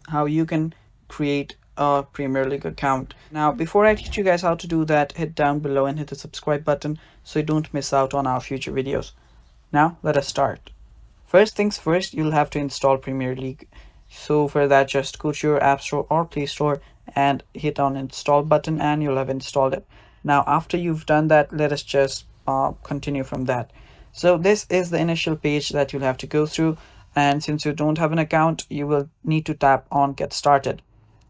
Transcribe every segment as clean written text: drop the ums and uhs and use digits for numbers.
how you can create a Premier League account. Now, before I teach you guys how to do that, hit down below and hit the subscribe button so you don't miss out on our future videos. Now, let us start. First things first, you'll have to install Premier League. So for that, just go to your App Store or Play Store and hit on install button and you'll have installed it. Now, after you've done that, let us just continue from that. So this is the initial page that you'll have to go through, and since you don't have an account, you will need to tap on get started.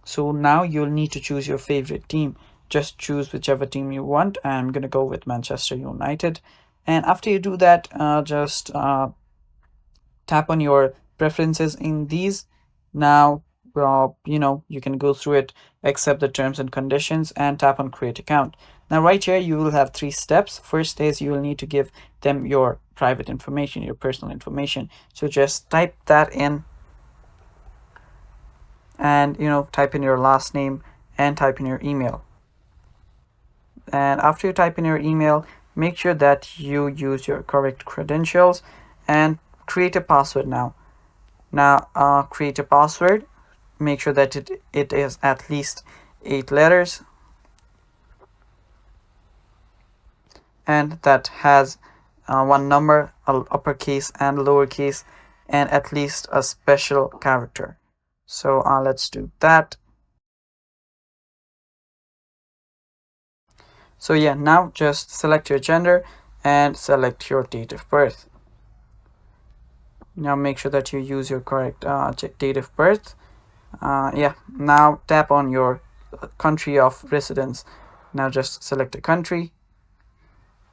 So now you'll need to choose your favorite team. Just choose whichever team you want. I'm gonna go with Manchester United, and after you do that, just tap on your preferences in these. Now you can go through it, accept the terms and conditions, and tap on create account. Now right here you will have 3 steps. First is you will need to give them your private information, your personal information. So just type that in, and type in your last name and type in your email. And after you type in your email, make sure that you use your correct credentials and create a password. Now create a password. Make sure that it is at least 8 letters and that has one number, uppercase and lowercase, and at least a special character. So let's do that. So yeah, now just select your gender and select your date of birth. Now make sure that you use your correct date of birth. Yeah, now tap on your country of residence. Now just select a country,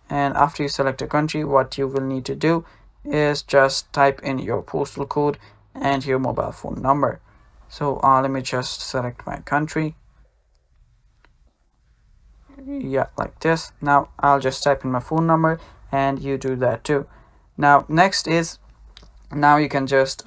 and after you select a country, what you will need to do is just type in your postal code and your mobile phone number. So let me just select my country. Yeah, like this. Now I'll just type in my phone number and you do that too. Now next is, now you can just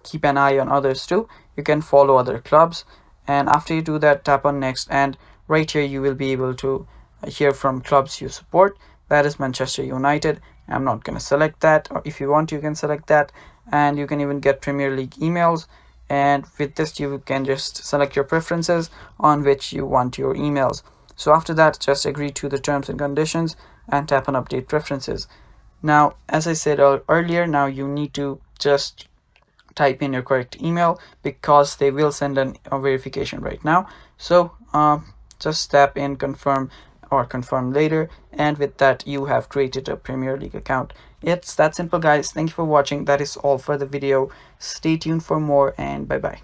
keep an eye on others too. You can follow other clubs, and after you do that, tap on next, and right here you will be able to hear from clubs you support. That is Manchester United. I'm not going to select that, or if you want you can select that, and you can even get Premier League emails. And with this you can just select your preferences on which you want your emails. So after that, just agree to the terms and conditions and tap on update preferences. Now as I said earlier, now you need to just type in your correct email because they will send a verification right now. So just tap in confirm or confirm later, and with that you have created a Premier League account. It's that simple, guys. Thank you for watching. That is all for the video. Stay tuned for more, and bye bye.